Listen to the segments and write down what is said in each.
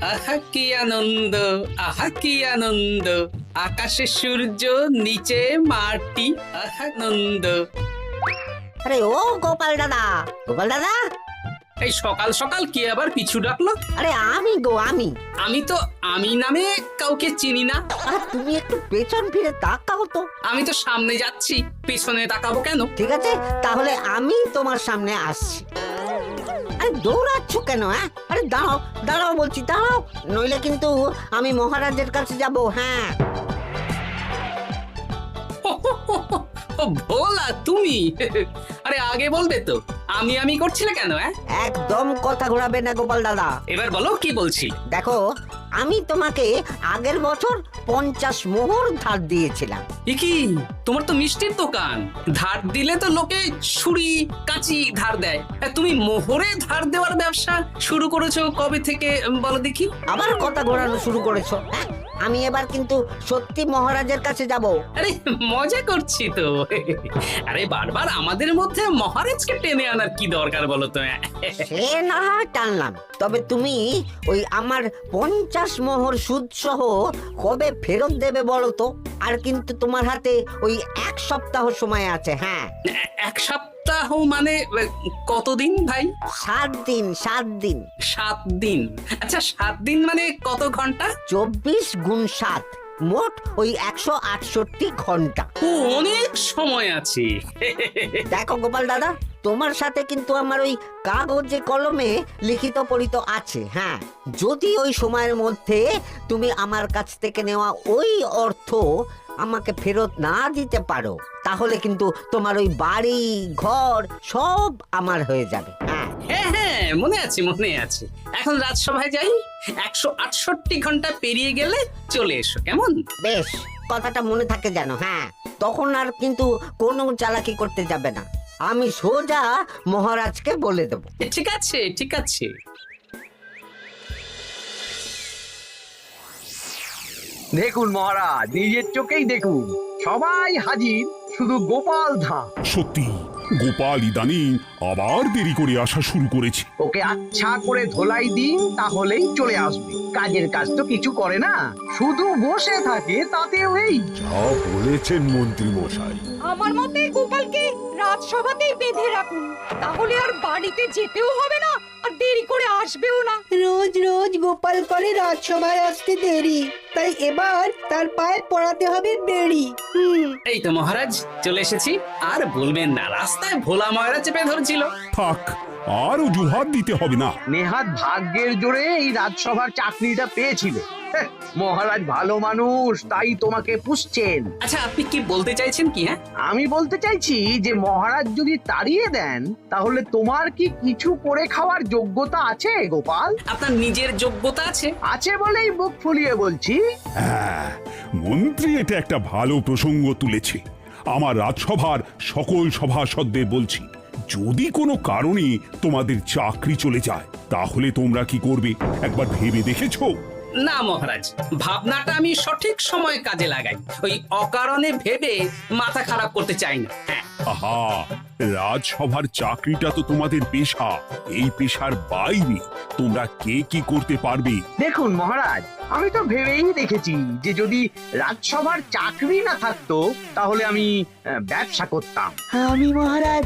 আহা কি আনন্দ, আহা কি আনন্দ, আকাশে সূর্য নিচে মাটি, আহা আনন্দ। আরে ও গোপাল দাদা, গোপাল দাদা, এই সকাল সকাল কি আবার পিছু ডাকলো? আরে আমি গো আমি। আমি তো আমি নামে কাউকে চিনি না। আরে তুমি একটু পেছন ফিরে তাকাও তো। আমি তো সামনে যাচ্ছি, পেছনে তাকাবো কেন? ঠিক আছে, তাহলে আমি তোমার সামনে আসছি। আরে দৌড়াচ্ছ কেন? হ্যাঁ, আরে দাঁড়াও দাঁড়াও বলছি, দাঁড়াও, নইলে কিন্তু আমি মহারাজের কাছে যাব। হ্যাঁ, ও ভোলা তুমি? আরে আগে বলবে তো, আমি করছিলে কেন? একদম কথা ঘোরাবে না গোপাল দাদা। এবার বলো কি বলছি। দেখো, আমি তোমাকে আগের বছর 50 মোহর ধার দিয়েছিলাম। এ কি, তোমার তো মিষ্টির দোকান, ধার দিলে তো লোকে ছুরি কাঁচি ধার দেয়, আর তুমি মোহরে ধার দেওয়ার ব্যবসা শুরু করেছো কবে থেকে বলো দেখি? আবার কথা ঘোরানো শুরু করেছো? হ্যাঁ, আমি এবার কিন্তু সত্যি মহারাজের কাছে যাব। আরে মজা করছি তো। আরে বারবার আমাদের মধ্যে মহারাজকে টেনে আনার কি দরকার বলো তো? সে না হয় টানলাম, তবে তুমি ওই আমার 50 মোহর সুদ সহ কবে ফেরত দেবে বলো তো? আর কিন্তু তোমার হাতে ওই 1 সপ্তাহ সময় আছে। হ্যাঁ, 1 সপ্তাহ মানে কতদিন ভাই? 7 দিন, 7 দিন। 7 দিন? আচ্ছা 7 দিন মানে কত ঘন্টা? 24 গুণ 7, মোট ওই 168 ঘন্টা। ও, অনেক সময় আছে। দেখো গোপাল দাদা, তোমার সাথে কিন্তু আমার ওই কাগজে কলমে লিখিত পড়িত আছে। হ্যাঁ, যদি ওই সময়ের মধ্যে তুমি আমার কাছ থেকে নেওয়া ওই অর্থ আমাকে ফেরত না দিতে পারো, তাহলে কিন্তু তোমার ওই বাড়ি ঘর সব আমার হয়ে যাবে। হ্যাঁ, হ্যাঁ হ্যাঁ, মনে আছে মনে আছে। এখন রাজসভায় যাই, 168 ঘন্টা পেরিয়ে গেলে চলে এসো, কেমন? বেশ, কথাটা মনে থাকে যেন। হ্যাঁ, তখন আর কিন্তু কোনো চালাকি করতে যাবে না, আমি সোজা মহারাজকে বলে দেবো। ঠিক আছে ঠিক আছে। দেখুন মহারাজ, নিজের চোখেই দেখুন, সবাই হাজির, শুধু গোপাল ধা। সত্যি গোপাল ইদানিং আবার দেরি করে আসা শুরু করেছে। ওকে আচ্ছা করে ধোলাই দিন, তাহলেই চলে আসবে। কাজের কাজ তো কিছু করে না, শুধু বসে থাকে, তাতেও এই। যা বলেছেন মন্ত্রী মশাই। আমার মতে গোপালকে রাজসভাতেই বেঁধে রাখুন, তাহলে আর বাড়িতে যেতেও হবে না, আর দেরি করে আসবেও না। রোজ রোজ গোপাল করে রাজসভায় আসতে দেরি, তাই এবার তার পায়ে পড়াতে হবে বেড়ি। এই তো মহারাজ চলে এসেছি। আর বলবেন না, রাস্তায় ভোলা ময়রা চেপে ধরছিল। থাক, আর অজুহাত দিতে হবে না। নেহাত ভাগ্যের জোরে এই রাজসভার চাকরিটা পেয়েছিল। হ্যাঁ, মহারাজ ভালো মানুষ, তাই তোমাকে পুষছেন। আচ্ছা আপনি কি বলতে চাইছেন কি? আমি বলতে চাইছি যে মহারাজ যদি তাড়িয়ে দেন, তাহলে তোমার কি কিছু করে খাওয়ার যোগ্যতা আছে গোপাল? আপনার নিজের যোগ্যতা আছে? আছে বলেই বুক ফুলিয়ে বলছি। হ্যাঁ, মন্ত্রী এটা একটা ভালো প্রসঙ্গ তুলেছে। আমার রাজসভার সকল সভাসদদের বলছি, যদি কোনো কারণে তোমাদের চাকরি চলে যায়, তাহলে তোমরা কি করবে একবার ভেবে দেখেছো? না মহারাজ, ভাবনাটা আমি সঠিক সময় কাজে লাগাই, ওই অকারণে ভেবে মাথা খারাপ করতে চাই না। হ্যাঁ, আহা, রাজসভার চাকরিটা তো তোমাদের পেশা। এই পেশার বাইরে তোমরা কে কি করতে পারবে? দেখুন মহারাজ, আমি তো ভেবেই দেখেছি যে যদি রাজসভার চাকরি না থাকতো, তাহলে আমি ব্যবসা করতাম। আমি মহারাজ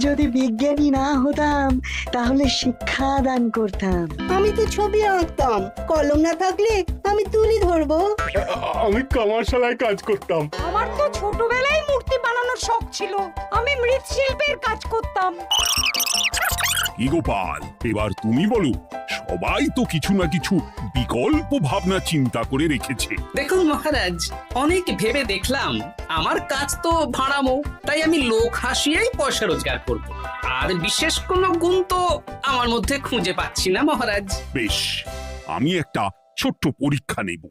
যদি বিজ্ঞানী না হতাম, তাহলে শিক্ষা দান করতাম। আমি তো ছবি আঁকতাম, কলম না থাকলে আমি তুলি ধরবো। আমি কামারশালায় কাজ করতাম। আমার তো ছোটবেলায় মূর্তি বানানোর শখ ছিল, আমি মৃৎশিল্পের কাজ করতাম। কি গোপাল, এবার তুমি বলো। সবাই তো কিছু না কিছু বিকল্প ভাবনা চিন্তা করে রেখেছে। দেখুন মহারাজ, অনেক ভেবে দেখলাম আমার কাজ তো ভাড়ামো, তাই আমি লোক হাসিয়েই পয়সা রোজগার করব। আর বিশেষ কোনো গুণ তো আমার মধ্যে খুঁজে পাচ্ছি না মহারাজ। বেশ, আমি একটা ছোট্ট পরীক্ষা নেব।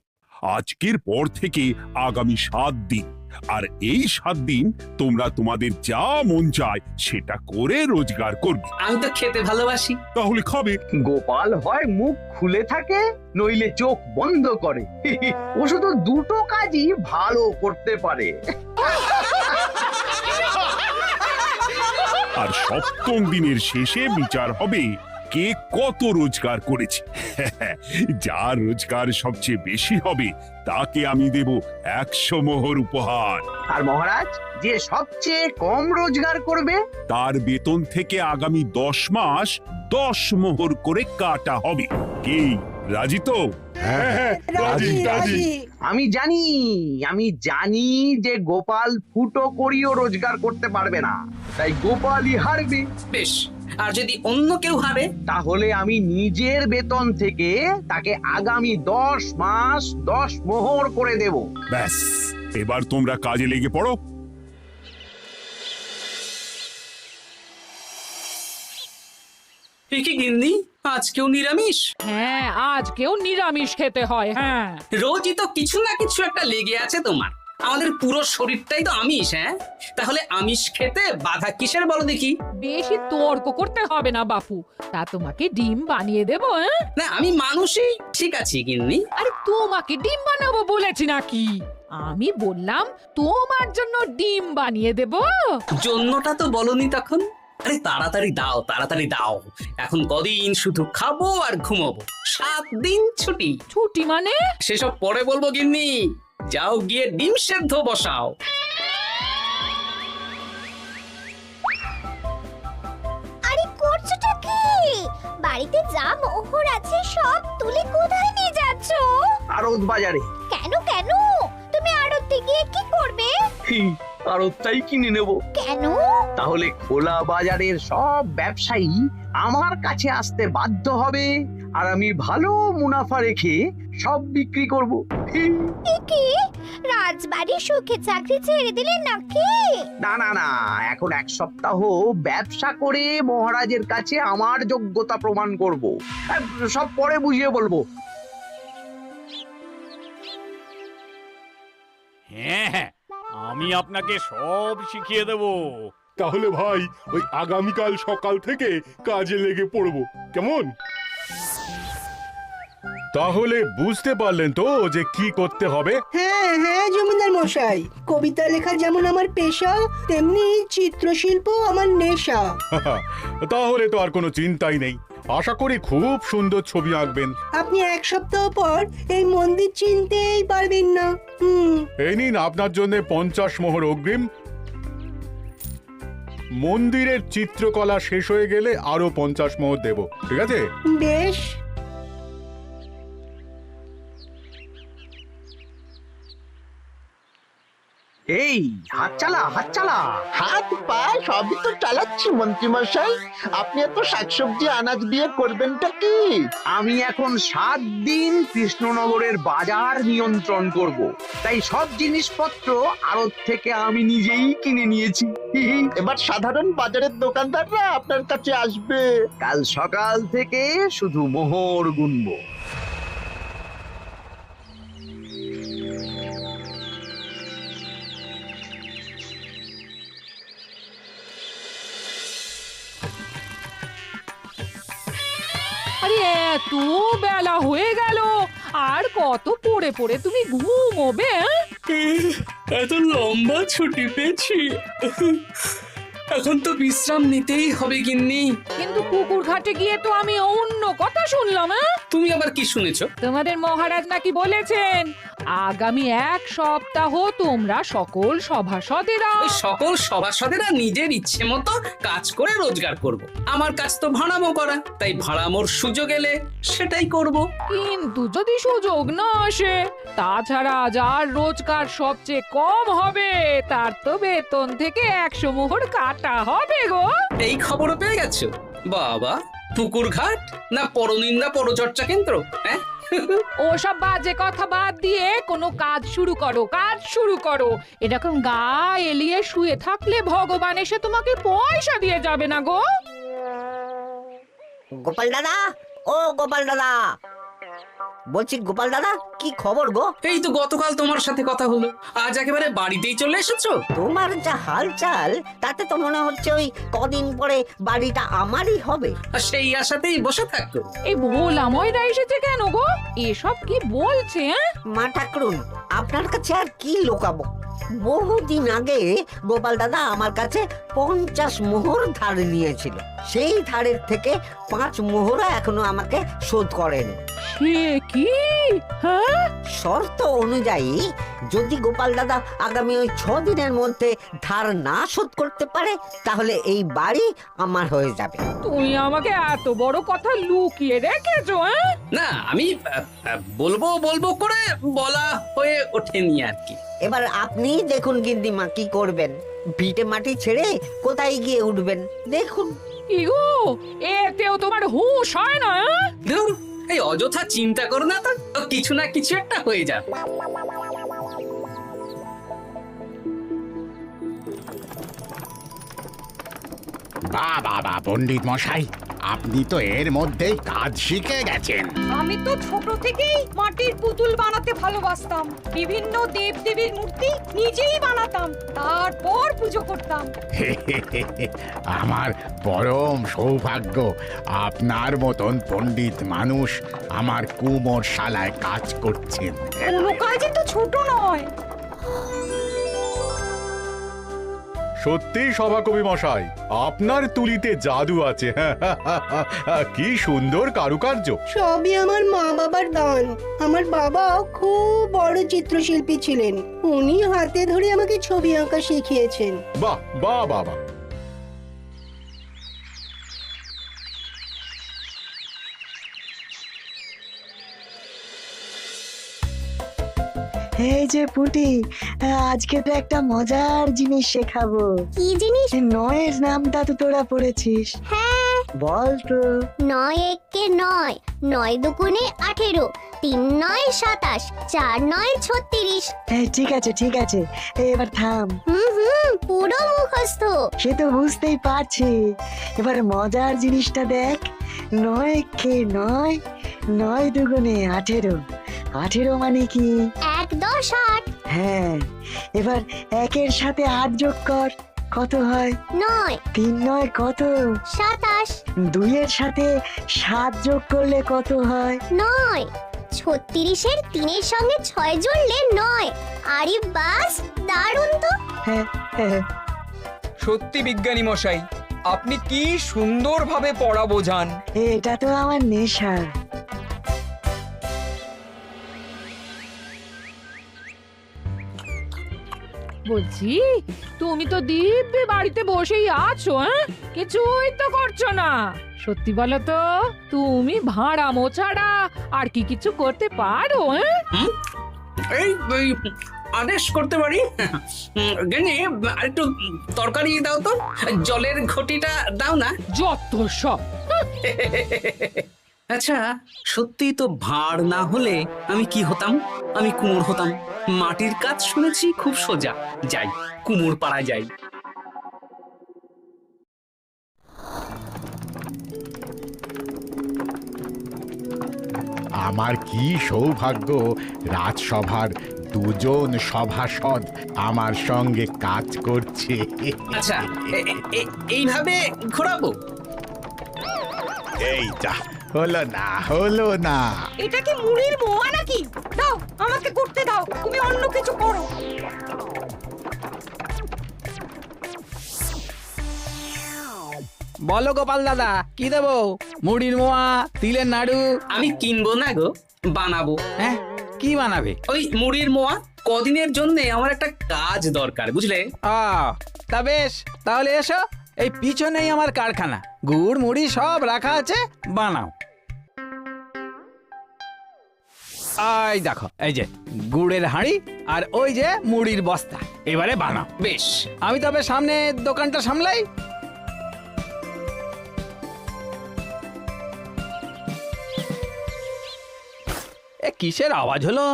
আজকের পর থেকে আগামী 7 দিন, আর এই 7 দিন তোমরা তোমাদের যা মন চায় সেটা করে রোজগার করবে। আমি তো খেতে ভালোবাসি। তাহলে খাবে। গোপাল হয় মুখ খুলে থাকে, নইলে চোখ বন্ধ করে। ও শুধু দুটো কাজই ভালো করতে পারে। আর 7ম দিনের শেষে বিচার হবে কে কত রোজগার করেছে। যার রোজগার সবচেয়ে বেশি হবে তাকে আমি দেব 100 মোহর উপহার। আর মহারাজ, যে সবচেয়ে কম রোজগার করবে তার বেতন থেকে আগামী 10 মাস 10 মোহর করে কাটা হবে। কি রাজি তো? হ্যাঁ, রাজি রাজি। আমি জানি যে গোপাল ফুটো করিও রোজগার করতে পারবে না, তাই গোপালই হারবে। বেশ, আর যদি অন্য কেউ হারে? তাহলে আমি নিজের বেতন থেকে তাকে আগামী 10 মাস 10 মোহর করে দেব। ব্যাস, এবার তোমরা কাজে লেগে পড়ো। এ কি গিন্নি, আজকেও নিরামিষ? হ্যাঁ, আজকেও নিরামিষ খেতে হয়। হ্যাঁ, রোজই তো কিছু না কিছু একটা লেগে আছে তোমার। আমাদের পুরো শরীরটাই তো আমিষ। হ্যাঁ, তাহলে আমিষ খেতে বাধা কিসের বলো দেখি? বেশি তর্ক করতে হবে না বাপু, তা তোমাকে ডিম বানিয়ে দেবো। হ্যাঁ, না, আমি মানুষই ঠিক আছি গিন্নি। আরে তোমাকে ডিম বানাবো বলেছি নাকি? আমি বললাম তোমার জন্য ডিম বানিয়ে দেবো। জন্যটা তো বলনি তখন। আরে তাড়াতাড়ি দাও, তাড়াতাড়ি দাও। এখন কদিন শুধু খাবো আর ঘুমাবো, 7 দিন ছুটি। ছুটি মানে? সেসব পরে বলবো গিন্নি। যাও গিয়ে ডিম সেদ্ধ বসাও। আরে করছোটা কি? বাড়িতে যা মোহর আছে সব তুলে কোথায় নিয়ে যাচ্ছ? আড়ত বাজারে। কেন কেন? তুমি আড়তে গিয়ে কি করবে? আড়তটাই কিনে নেব। কেন? তাহলে খোলা বাজারের সব ব্যবসায়ী আমার কাছে আসতে বাধ্য হবে, আর আমি ভালো মুনাফা রেখে সব বিক্রি করব। কি রাজবাড়ি সুখে চাকরি ছেড়ে দিলে নাকি? না না না, এখন 1 সপ্তাহ ব্যবসা করে মহারাজের কাছে আমার যোগ্যতা প্রমাণ করব। সব পরে বুঝিয়ে বলবো। হ্যাঁ, আমি আপনাকে সব শিখিয়ে দেব। তাহলে ভাই ওই আগামীকাল সকাল থেকে কাজে লেগে পড়বো, কেমন? তাহলে বুঝতে পারলেন তো যে কি করতে হবে? হ্যাঁ হ্যাঁ জমিদার মশাই, কবিতা লেখা যেমন আমার পেশা, তেমনি চিত্রশিল্প আমার নেশা। তাহলে তো আর কোনো চিন্তাই নেই। আশা করি খুব সুন্দর ছবি আঁকবেন। আপনি 1 সপ্তাহ পর এই মন্দির চিনতেই পারবেন না। এই নিন আপনার জন্য 50 মোহর অগ্রিম। মন্দিরের চিত্রকলা শেষ হয়ে গেলে আরো 50 মোহর দেব, ঠিক আছে? বেশ। এই হাত চালা, হাত চালা। হাত পা সবই তো চালাচ্ছি মন্ত্রী মশাই। আপনি এত শাকসবজি আনাজ দিয়ে করবেনটা কি? আমি এখন 7 দিন কৃষ্ণনগরের বাজার নিয়ন্ত্রণ করব, তাই সব জিনিসপত্র আড়ত থেকে আমি নিজেই কিনে নিয়েছি। এবার সাধারণ বাজারের দোকানদাররা আপনার কাছে আসবে। কাল সকাল থেকে শুধু মোহর গুনবো। আরে এত বেলা হয়ে গেল, আর কত পড়ে পড়ে তুমি ঘুমোবে? এত লম্বা ছুটি পেয়েছি, এখন তো বিশ্রাম নিতেই হবে গিন্নি। কিন্তু পুকুর ঘাটে গিয়ে তো আমি অন্য কথা শুনলাম। তুমি আবার কি শুনেছো? তোমাদের মহারাজ নাকি বলেছেন আগামী 1 সপ্তাহ তোমরা সকল সভাসদেরা ওই সকল সভাসদেরা নিজের ইচ্ছে মতো কাজ করে রোজগার করব। আমার কাজ তো ভাড়ামো করা, তাই ভাড়ামোর সুযোগ এলে সেটাই করব। কিন্তু যদি সুযোগ না আসে, তাছাড়া যার রোজগার সবচেয়ে কম হবে তার তো বেতন থেকে 100 মোহর কাটা হবে গো। এই খবরও পেয়ে গেছো? বাবা, পুকুর ঘাট না পরনিন্দা পরচর্চা কেন্দ্র? হ্যাঁ, ওসব বাজে কথা বাদ দিয়ে কোনো কাজ শুরু করো, কাজ শুরু করো। এরকম গা এলিয়ে শুয়ে থাকলে ভগবান এসে তোমাকে পয়সা দিয়ে যাবে না গো। গোপাল দাদা, ও গোপাল দাদা, বলছি গোপাল দাদা, কি খবর গো? এই তো গতকাল তোমার সাথে কথা হলো, আজ একেবারে বাড়িতেই চলে এসেছো। তোমার যা হালচাল তাতে তো মনে হচ্ছে ওই কদিন পরে বাড়িটা আমারই হবে। আর সেই আশাতেই বসে থাকো। এই ভোলাময়রা এসেছে কেন গো? এসব কি বলছে? মা ঠাকুরুন, আপনার কাছে আর কি লুকাবো? বহুদিন আগে গোপাল দাদা আমার কাছে 50 মোহর ধার নিয়েছিল। সেই ধারের থেকে 5 মোহরা এখনো আমাকে শোধ করেনি। সে কি? হ্যাঁ, শর্ত অনুযায়ী যদি গোপাল দাদা আগামী ওই 6 দিনের মধ্যে ধার না শোধ করতে পারে তাহলে এই বাড়ি আমার হয়ে যাবে। তুমি আমাকে এত বড় কথা লুকিয়ে রেখেছো? না, আমি বলবো বলবো করে বলা হয়ে ওঠেনি আর কি। এবার আপনি দেখুন গিন্দিমা কি করবেন। ভিটে মাটি ছেড়ে কোথায় গিয়ে উঠবেন দেখুন। ইগো, এতেও তোমার হুঁশ হয় না? ধুর, এই অযথা চিন্তা করো না তো, কিছু না কিছু একটা হয়ে যাবে। বাহ বাহ বাহ, পণ্ডিত মশাই, আপনি তো এর মধ্যেই কাজ শিখে গেছেন। আমি তো ছোট থেকেই মাটির পুতুল বানাতে ভালোবাসতাম। বিভিন্ন দেবদেবীর মূর্তি নিজেই বানাতাম, তারপর পুজো করতাম। আমার পরম সৌভাগ্য আপনার মতন পণ্ডিত মানুষ আমার কুমোর শালায় কাজ করছেন। কোনো কাজই তো ছোট নয়। সত্যি সভাকবি মশাই, আপনার তুলিতে জাদু আছে। কি সুন্দর কারুকার্য। সবই আমার মা বাবার দান। আমার বাবা খুব বড় চিত্রশিল্পী ছিলেন, উনি হাতে ধরে আমাকে ছবি আঁকা শিখিয়েছেন। বাহ বাহ বাবা। এই যে পুটি, আজকে তো একটা মজার জিনিস শেখাবো। কি জিনিস? নয়ের নামটা তো তোরা পড়েছিস, হ্যাঁ, বল তো। 9 একে 9, 9 দুগুণে 18, 3 9 27, 4 9 36। ঠিক আছে ঠিক আছে, এবার থাম। পুরো মুখস্থ। সে তো বুঝতেই পারছি। এবার মজার জিনিসটা দেখ। 9 কে 9, 9 দুগুণে 18, 18 মানে কি? 1 10 8। হ্যাঁ, এবার 1-এর সাথে 8 যোগ কর, কত হয়? 9 3 9 কত? 27। 2-এর সাথে 7 যোগ করলে কত হয়? 9 36-এর 3-এর সঙ্গে 6 জুড়লে 9। আরে বাস, দারুণ তো। হ্যাঁ হ্যাঁ। সত্যি বিজ্ঞানী মশাই, আপনি কি সুন্দরভাবে পড়া বোঝান। এটা তো আমার নেশা। বলছি, তুমি তো দিব্যি বাড়িতে বসেই আছো, কিছুই তো করছো না। সত্যি বলো তো, তুমি ভাড়ামো ছাড়া আর কি কিছু করতে পারো? এই আদেশ করতে পারি। গেনি, একটু তরকারি দাও তো, জলের ঘটিটা দাও না। যত সব। আচ্ছা, সত্যি তো ভাঁড় না হলে আমি কি হতাম? আমি কুমোর হতাম। মাটির কাজ শুনেছি খুব সোজা, যাই কুমোর পাড়া যাই। আমার কি সৌভাগ্য, রাজসভার 2জন সভাসদ আমার সঙ্গে কাজ করছে। আচ্ছা, এইভাবে ঘোরাবো? এই যা, হলো না হলো না। এটা কি মুড়ির মোয়া নাকি? দাও, আমাকে করতে দাও, তুমি অন্য কিছু করো। বলো গোপাল দাদা, কি দেবো? মুড়ির মোয়া, তিলের নাড়ু? আমি কিনবো না গো, বানাবো। হ্যাঁ, কি বানাবে? ওই মুড়ির মোয়া। কদিনের জন্য আমার একটা কাজ দরকার, বুঝলে? তা বেশ, তাহলে এসো, এই পিছনেই আমার কারখানা, গুড় মুড়ি সব রাখা আছে, বানাও। এই দেখো, এই যে গুড়ের হাঁড়ি আর ওই যে মুড়ির বস্তা, এবারে বানাও। বেশ, আমি তবে সামনে দোকানটা সামলাই। কিসের আওয়াজ হলো?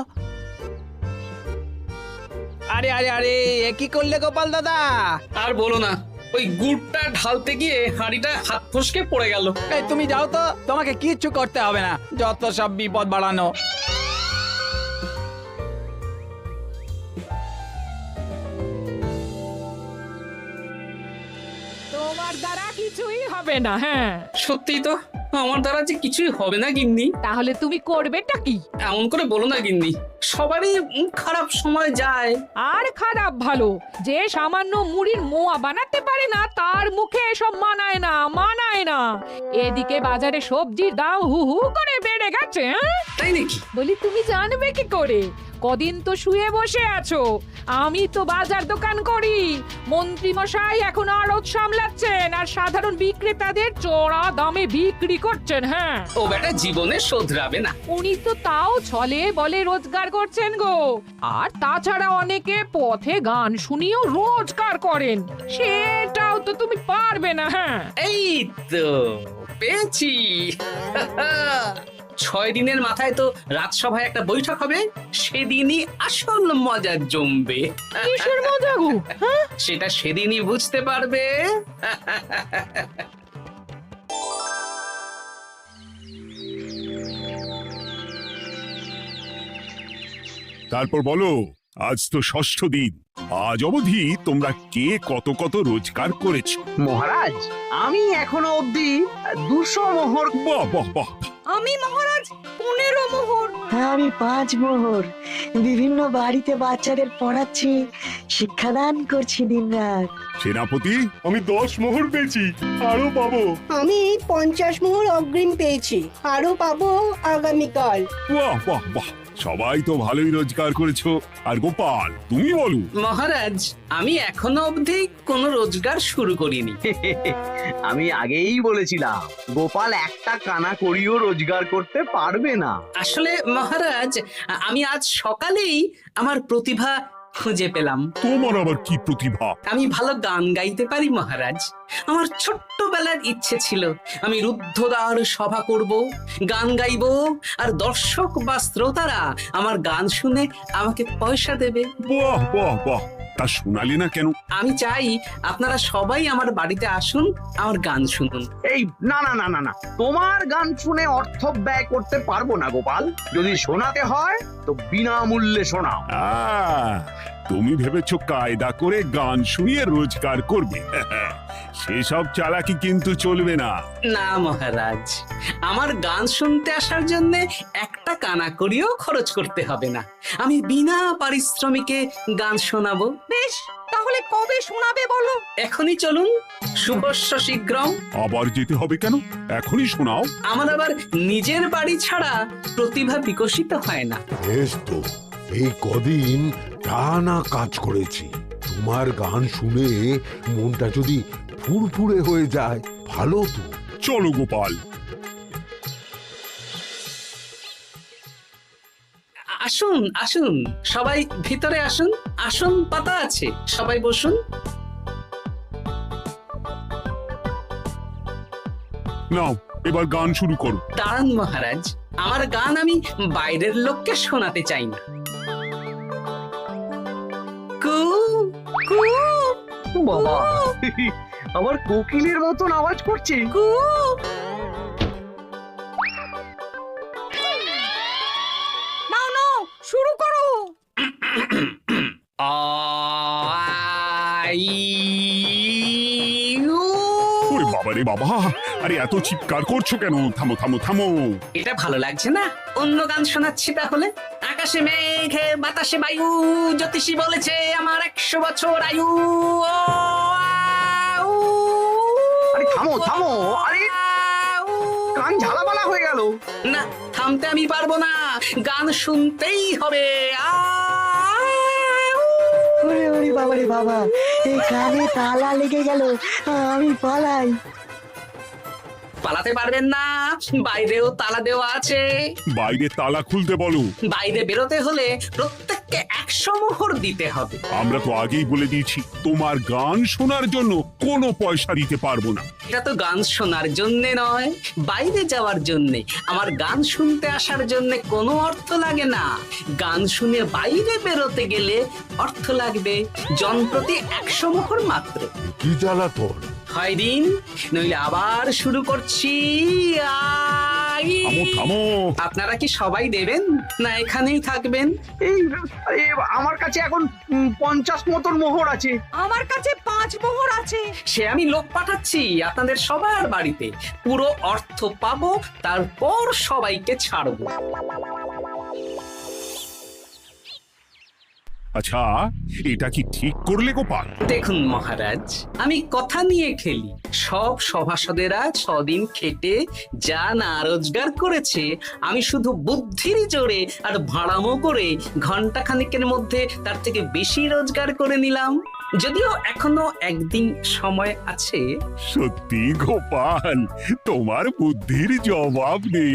আরে আরে আরে, এ কি করলে গোপাল দাদা? আর বলো না, ওই গুড়টা ঢালতে গিয়ে হাঁড়িটা হাত ফসকে পড়ে গেল। এই তুমি যাও তো, তোমাকে কিচ্ছু করতে হবে না, যত সব বিপদ বাড়ানো। হবে না। হ্যাঁ, সত্যি তো আমার দ্বারা যে কিছুই হবে না গিন্নি। তাহলে তুমি করবেটা কি? এমন করে বলো না গিন্নি, সবারই খারাপ সময় যায়। আর খারাপ ভালো, যে সামান্য মুড়ির মোয়া বানাতে পারে না তার মুখে এসব মানায় না, মানায় না। এদিকে বাজারে সবজির দাম হু হু করে বেড়ে গেছে। হ্যাঁ, তাই নাকি? বলি তুমি জানবে কি করে? কদিন তো শুয়ে বসে আছো, আমি তো বাজার দোকান করি। মন্ত্রী মশাই এখন আড়ত সামলাচ্ছেন আর সাধারণ বিক্রেতাদের চড়া দামে বিক্রি করছেন। হ্যাঁ, ও বেটা জীবনে শোধরাবে না। উনি তো তাও ছলে বলে রোজগার করছেন গো। আর তাছাড়া অনেকে পথে গান শুনিয়েও রোজগার করেন, সেটাও তো তুমি পারবে না। হ্যাঁ, এই তো পেয়েছি। 6 দিনের মাথায় তো রাজসভায় একটা বৈঠক হবে, সেদিনই আসল মজা জমবে। কিসের মজা গো? হ্যাঁ, সেটা সেদিনই বুঝতে পারবে। তারপর বলো, আজ তো ষষ্ঠ দিন, আজ অবধি তোমরা কে কত কত রোজগার করেছো? মহারাজ, আমি এখনো অবধি 200 মোহর। বাহ বাহ বাহ! আমি মহারাজ 15 মোহর। হ্যাঁ, আমি 5 মোহর। বিভিন্ন বাড়িতে বাচ্চাদের পড়াচ্ছি, শিক্ষাদান করছি দিনরাত। সেনাপতি, আমি 10 মোহর পেয়েছি, আরো পাবো। আমি 50 মোহর অগ্রিম পেয়েছি, আরো পাবো আগামীকাল। বাহ বাহ বাহ! সবাই তো ভালোই রোজগার করেছো। আর গোপাল, তুমি বলো। মহারাজ, আমি এখনো অবধি কোনো রোজগার শুরু করিনি। আমি আগেই বলেছিলাম গোপাল একটা কানা করিও রোজগার করতে পারবে না। আসলে মহারাজ, আমি আজ সকালেই আমার প্রতিভা খুঁজে পেলাম। তোমার আবার কি প্রতিভা? আমি ভালো গান গাইতে পারি মহারাজ। আমার ছোট্টবেলার ইচ্ছে ছিল আমি রুদ্ধদ্বার সভা করব, গান গাইবো, আর দর্শক বা শ্রোতারা আমার গান শুনে আমাকে পয়সা দেবে। বাহ বাহ বাহ! তা শোনালে না কেন? আমি চাই আপনারা সবাই আমার বাড়িতে আসুন, আমার গান শুনুন। এই না না না না না, তোমার গান শুনে অর্থ ব্যয় করতে পারবো না গোপাল। যদি শোনাতে হয় তো বিনামূল্যে শোনাও। তুমি ভেবেছো কায়দা করে গান শুনিয়ে রোজগার করবে? সেসব চালাকি কিন্তু চলবে না। না মহারাজ, আমার গান শুনতে আসার জন্য একটা কানা করিও খরচ করতে হবে না। আমি বিনা পারিশ্রমিকে গান শোনাবো। বেশ, তাহলে কবে শোনাবে বলো? এখনই চলুন, শুভস্য শীঘ্রম। আবার যেতে হবে কেন? এখনই শোনাও। আমার আবার নিজের বাড়ি ছাড়া প্রতিভা বিকশিত হয় না। বেশ তো, এই কদিন টানা কাজ করেছি, তোমার গান শুনে মনটা যদি ফুরফুরে হয়ে যায় ভালো তো। চলো গোপাল। আসুন আসুন, সবাই ভিতরে আসুন। আসন পাতা আছে, সবাই বসুন। নাও, এবার গান শুরু করো। দাঁড়ান মহারাজ, আমার গান আমি বাইরের লোককে শোনাতে চাই না। কু কু বাবা, আবার কোকিলের মতন আওয়াজ করছে। কু। নাও নাও, শুরু করো। ওরে বাবা রে বাবা! আরে এত চিৎকার করছো কেন? থামো থামো থামো! এটা ভালো লাগছে না, অন্য গান শোনাচ্ছি তাহলে। আকাশে মেঘে বাতাসে বায়ু, জ্যোতিষী বলেছে আমার 100 বছর আয়ু। আরে থামো থামো, আরে কান ঝালাপালা হয়ে গেল। না, থামতে আমি পারবো না, গান শুনতেই হবে। ওরে ওরে বাবা রে বাবা, এই কানে তালা লেগে গেল, আমি পালাই। পালাতে পারবেন না, বাইরেও তালা দেওয়া আছে। বাইরে তালা খুলতে বলো। বাইরে বেরোতে হলে প্রত্যেককে 100 মোহর দিতে হবে। আমরা তো আগেই বলে দিয়েছি তোমার গান শোনার জন্য কোনো পয়সা দিতে পারবো না। এটা তো গান শোনার জন্যে নয়, বাইরে যাওয়ার জন্যে। আমার গান শুনতে আসার জন্যে কোনো অর্থ লাগে না। গান শুনে বাইরে বেরোতে গেলে অর্থ লাগবে, জনপ্রতি 100 মোহর মাত্র। কি জ্বালাতন! হয় দিন, নইলে আবার শুরু করছি। থামো থামো। আপনারা কি সবাই দেবেন না এখানেই থাকবেন? এই আমার কাছে এখন 50 মতন মোহর আছে। আমার কাছে 5 মোহর আছে। সে আমি লোক পাঠাচ্ছি আপনাদের সবার বাড়িতে, পুরো অর্থ পাবো, তারপর সবাইকে ছাড়বো। আচ্ছা, এটা কি ঠিক করলে গোপাল? দেখুন মহারাজ, আমি কথা নিয়ে খেলি। সব সভাসদেরা 6 দিন খেটে যা না রোজগার করেছে, আমি শুধু বুদ্ধির জোরে আর ভাড়ামো করে ঘন্টা খানিকের মধ্যে তার থেকে বেশি রোজগার করে নিলাম। যদিও এখনো একদিন সময় আছে। সত্যি গোপাল, তোমার বুদ্ধির জবাব নেই।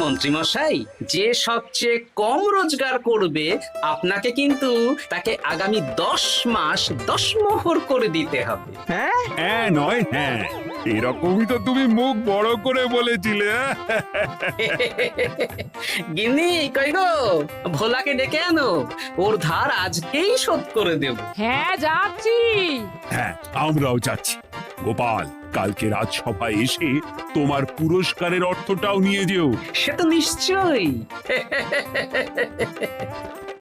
মন্ত্রী মশাই, যে সবচেয়ে কম রোজগার করবে আপনাকে কিন্তু তাকে আগামী 10 মাস 10 মোহর করে দিতে হবে। হ্যাঁ নয় হ্যাঁ, এরকমই তো তুমি মুখ বড় করে বলেছিলে। গিন্নি কই গো, ভোলাকে ডেকে আনো, ওর ধার আজকেই শোধ করে দেব। হ্যাঁ যাচ্ছি। হ্যাঁ, আমরাও যাচ্ছি। গোপাল, কালকে রাজসভায় এসে তোমার পুরস্কারের অর্থটাও নিয়ে যেও। সে তো নিশ্চয়ই।